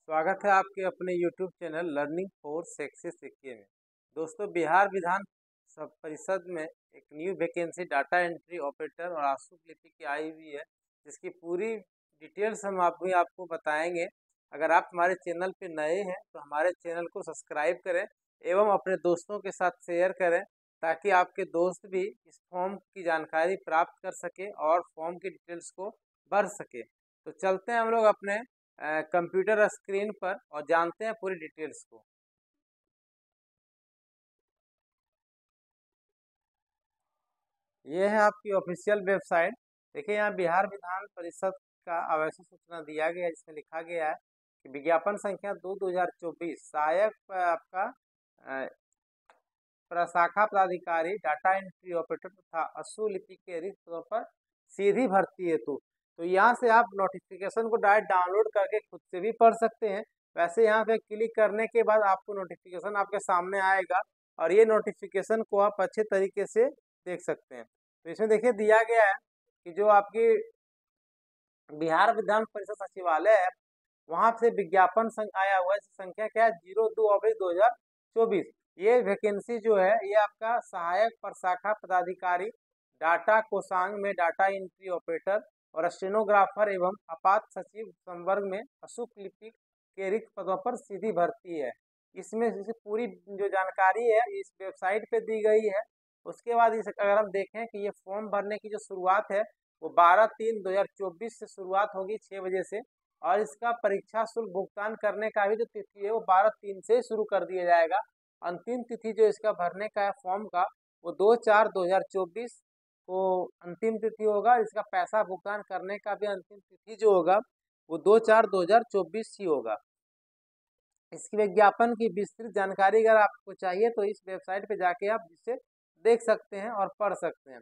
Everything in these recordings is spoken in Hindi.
स्वागत है आपके अपने YouTube channel learning for success सीखिए में। दोस्तों, बिहार विधान परिषद में एक new vacancy data entry operator और आंसू लिपि की आई हुई है, जिसकी पूरी डिटेल्स हम आपको बताएंगे। अगर आप हमारे चैनल पे नए हैं तो हमारे चैनल को सब्सक्राइब करें एवं अपने दोस्तों के साथ शेयर करें, ताकि आपके दोस्त भी इस फॉर्म की जानकारी प्राप्त कर सके और फॉर्म की डिटेल्स को भर सके। तो चलते हैं हम लोग अपने कंप्यूटर स्क्रीन पर और जानते हैं पूरी डिटेल्स को। ये है आपकी ऑफिशियल वेबसाइट। देखिए, यहाँ बिहार विधान परिषद का आवासीय सूचना दिया गया है, जिसमें लिखा गया है कि विज्ञापन संख्या 2/2024 सहायक आपका प्रशाखा पदाधिकारी डाटा एंट्री ऑपरेटर तथा अश्व लिपि के रिक्त पदों पर सीधी भर्ती हेतु। तो यहाँ से आप नोटिफिकेशन को डायरेक्ट डाउनलोड करके खुद से भी पढ़ सकते हैं। वैसे यहाँ पे क्लिक करने के बाद आपको नोटिफिकेशन आपके सामने आएगा और ये नोटिफिकेशन को आप अच्छे तरीके से देख सकते हैं। तो इसमें देखिए दिया गया है कि जो आपकी बिहार विधान परिषद सचिवालय है, वहां से विज्ञापन आया हुआ है। संख्या क्या है? 02/2024। ये वैकेंसी जो है ये आपका सहायक प्रशाखा पदाधिकारी, डाटा कोषांग में डाटा एंट्री ऑपरेटर और स्टेनोग्राफर एवं आपात सचिव संवर्ग में अशुक लिपि के रिक्त पदों पर सीधी भर्ती है। इसमें पूरी जो जानकारी है इस वेबसाइट पे दी गई है। उसके बाद इस अगर हम देखें कि ये फॉर्म भरने की जो शुरुआत है वो 12/3/2024 से शुरुआत होगी 6 बजे से, और इसका परीक्षा शुल्क भुगतान करने का भी जो तिथि है वो 12/3 से शुरू कर दिया जाएगा। अंतिम तिथि जो इसका भरने का है फॉर्म का, वो 2/4/2024 को अंतिम तिथि होगा। इसका पैसा भुगतान करने का भी अंतिम तिथि जो होगा वो 2/4/2024 ही होगा। इसकी विज्ञापन की विस्तृत जानकारी अगर आपको चाहिए तो इस वेबसाइट पे जाके आप जिसे देख सकते हैं और पढ़ सकते हैं।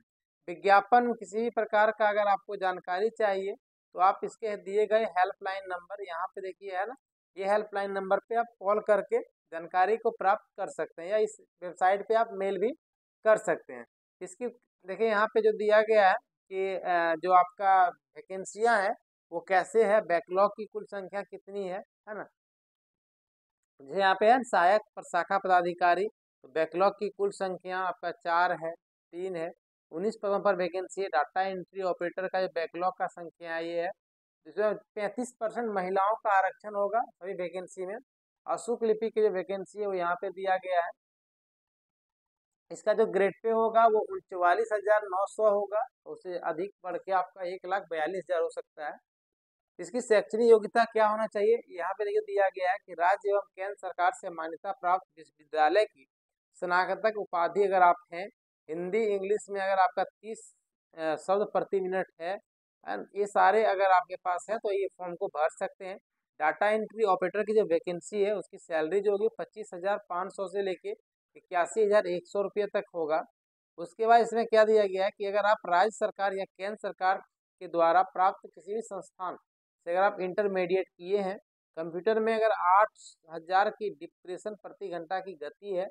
विज्ञापन किसी भी प्रकार का अगर आपको जानकारी चाहिए तो आप इसके दिए गए हेल्पलाइन नंबर यहाँ पे देखिए है ना, ये हेल्पलाइन नंबर पे आप कॉल करके जानकारी को प्राप्त कर सकते हैं, या इस वेबसाइट पे आप मेल भी कर सकते हैं। इसकी देखिए यहाँ पे जो दिया गया है कि जो आपका वैकेंसियाँ है वो कैसे है, बैकलॉग की कुल संख्या कितनी है ना। जैसे यहाँ पे है सहायक प्रशाखा पदाधिकारी, तो बैकलॉग की कुल संख्या आपका 4 है, 3 है। 19 पदों पर वैकेंसी है। डाटा एंट्री ऑपरेटर का जो बैकलॉग का संख्या ये है, जिसमें 35% महिलाओं का आरक्षण होगा सभी वैकेंसी में। अशुक लिपि की जो वैकेंसी है वो यहाँ पे दिया गया है। इसका जो ग्रेड पे होगा वो 44,900 होगा, तो उससे अधिक बढ़ के आपका 1,42,000 हो सकता है। इसकी शैक्षणिक योग्यता क्या होना चाहिए? यहाँ पे देखिए दिया गया है कि राज्य एवं केंद्र सरकार से मान्यता प्राप्त विश्वविद्यालय की स्नातक उपाधि अगर आप हैं, हिंदी इंग्लिश में अगर आपका 30 शब्द प्रति मिनट है, and ये सारे अगर आपके पास है तो ये फॉर्म को भर सकते हैं। डाटा एंट्री ऑपरेटर की जो वैकेंसी है उसकी सैलरी जो होगी 25,500 से लेके 81,100 रुपये तक होगा। उसके बाद इसमें क्या दिया गया है कि अगर आप राज्य सरकार या केंद्र सरकार के द्वारा प्राप्त किसी भी संस्थान से अगर आप इंटरमीडिएट किए हैं, कंप्यूटर में अगर 8,000 की डिप्रेशन प्रति घंटा की गति है,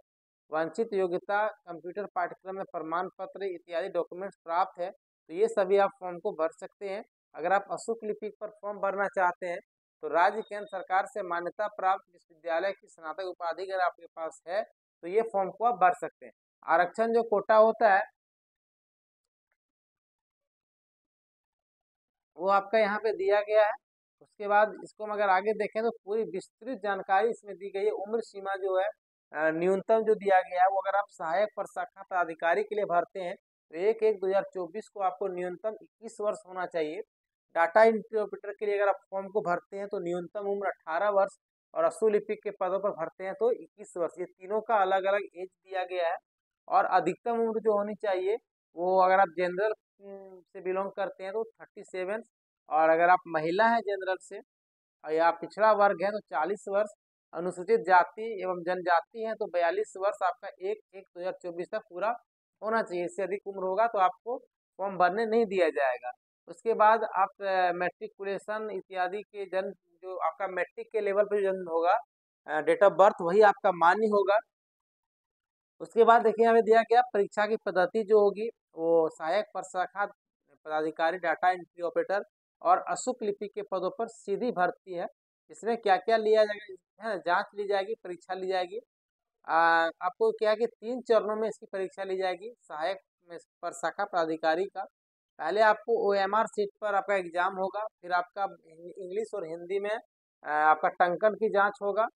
वांछित योग्यता कंप्यूटर पाठ्यक्रम में प्रमाण पत्र इत्यादि डॉक्यूमेंट्स प्राप्त है, तो ये सभी आप फॉर्म को भर सकते हैं। अगर आप अशुक लिपि पर फॉर्म भरना चाहते हैं तो राज्य केंद्र सरकार से मान्यता प्राप्त विश्वविद्यालय की स्नातक उपाधि अगर आपके पास है तो ये फॉर्म को आप भर सकते हैं। आरक्षण जो कोटा होता है वो आपका यहाँ पे दिया गया है। उसके बाद इसको हम अगर आगे देखें तो पूरी विस्तृत जानकारी इसमें दी गई है। उम्र सीमा जो है न्यूनतम जो दिया गया है वो अगर आप सहायक प्रशाखा पदाधिकारी के लिए भरते हैं तो 1/1/2024 को आपको न्यूनतम 21 वर्ष होना चाहिए। डाटा एंट्री ऑपरेटर के लिए अगर आप फॉर्म को भरते हैं तो न्यूनतम उम्र 18 वर्ष, और अश्वलिपिक के पदों पर भरते हैं तो 21 वर्ष। ये तीनों का अलग अलग एज दिया गया है। और अधिकतम उम्र जो होनी चाहिए वो अगर आप जनरल से बिलोंग करते हैं तो 37, और अगर आप महिला हैं जनरल से और या पिछड़ा वर्ग है तो 40 वर्ष, अनुसूचित जाति एवं जनजाति है तो 42 वर्ष आपका 1/1/2024 तक पूरा होना चाहिए। इससे अधिक उम्र होगा तो आपको फॉर्म भरने नहीं दिया जाएगा। उसके बाद आप मैट्रिकुलेशन इत्यादि के जन्म, जो आपका मैट्रिक के लेवल पर जन्म होगा, डेट ऑफ बर्थ वही आपका मान्य होगा। उसके बाद देखिए हमें दिया गया परीक्षा की पद्धति जो होगी वो सहायक प्रशाखा पदाधिकारी, डाटा एंट्री ऑपरेटर और अशुक लिपि के पदों पर सीधी भर्ती है। इसमें क्या क्या लिया जाएगा, है ना, जांच ली जाएगी, परीक्षा ली जाएगी। आपको क्या है कि 3 चरणों में इसकी परीक्षा ली जाएगी। सहायक में पर शाखा प्राधिकारी का पहले आपको OMR सीट पर आपका एग्जाम होगा, फिर आपका इंग्लिश और हिंदी में आपका टंकन की जांच होगा।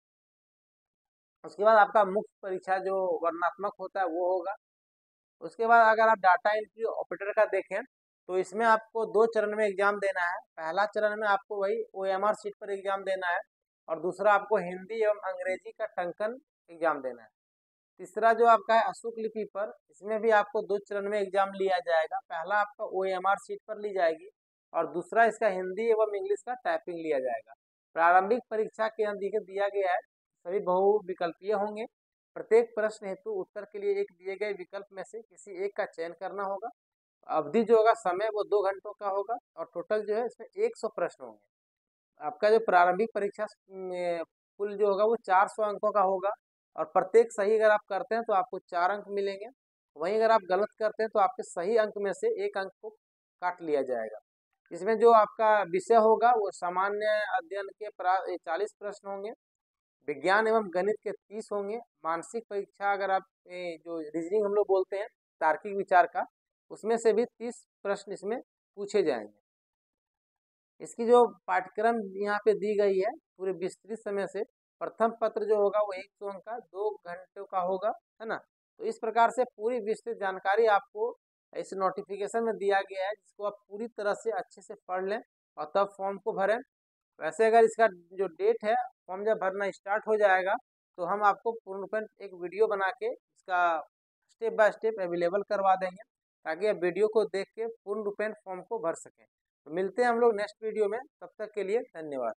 उसके बाद आपका मुख्य परीक्षा जो वर्णनात्मक होता है वो होगा। उसके बाद अगर आप डाटा एंट्री ऑपरेटर का देखें तो इसमें आपको 2 चरण में एग्जाम देना है। पहला चरण में आपको वही OMR सीट पर एग्जाम देना है, और दूसरा आपको हिंदी एवं अंग्रेजी का टंकन एग्जाम देना है। तीसरा जो आपका है अशोक लिपि पर, इसमें भी आपको 2 चरण में एग्जाम लिया जाएगा। पहला आपका OMR सीट पर ली जाएगी, और दूसरा इसका हिंदी एवं इंग्लिश का टाइपिंग लिया जाएगा। प्रारंभिक परीक्षा के अंदर दिया गया है सभी बहुविकल्पीय होंगे। प्रत्येक प्रश्न हेतु उत्तर के लिए एक दिए गए विकल्प में से किसी एक का चयन करना होगा। अवधि जो होगा समय वो 2 घंटों का होगा, और टोटल जो है इसमें 100 प्रश्न होंगे। आपका जो प्रारंभिक परीक्षा में कुल जो होगा वो 400 अंकों का होगा, और प्रत्येक सही अगर आप करते हैं तो आपको 4 अंक मिलेंगे। वहीं अगर आप गलत करते हैं तो आपके सही अंक में से 1 अंक को काट लिया जाएगा। इसमें जो आपका विषय होगा वो सामान्य अध्ययन के 40 प्रश्न होंगे, विज्ञान एवं गणित के 30 होंगे। मानसिक परीक्षा अगर आप जो रीजनिंग हम लोग बोलते हैं तार्किक विचार का, उसमें से भी 30 प्रश्न इसमें पूछे जाएंगे। इसकी जो पाठ्यक्रम यहाँ पे दी गई है पूरे विस्तृत समय से, प्रथम पत्र जो होगा वो 100 अंक का 2 घंटों का होगा, है ना। तो इस प्रकार से पूरी विस्तृत जानकारी आपको इस नोटिफिकेशन में दिया गया है, जिसको आप पूरी तरह से अच्छे से पढ़ लें और तब फॉर्म को भरें। वैसे अगर इसका जो डेट है, फॉर्म जब भरना स्टार्ट हो जाएगा तो हम आपको पूर्णतः एक वीडियो बना के इसका स्टेप बाय स्टेप अवेलेबल करवा देंगे, ताकि आप वीडियो को देख के पूर्ण रूपेण फॉर्म को भर सकें। तो मिलते हैं हम लोग नेक्स्ट वीडियो में, तब तक के लिए धन्यवाद।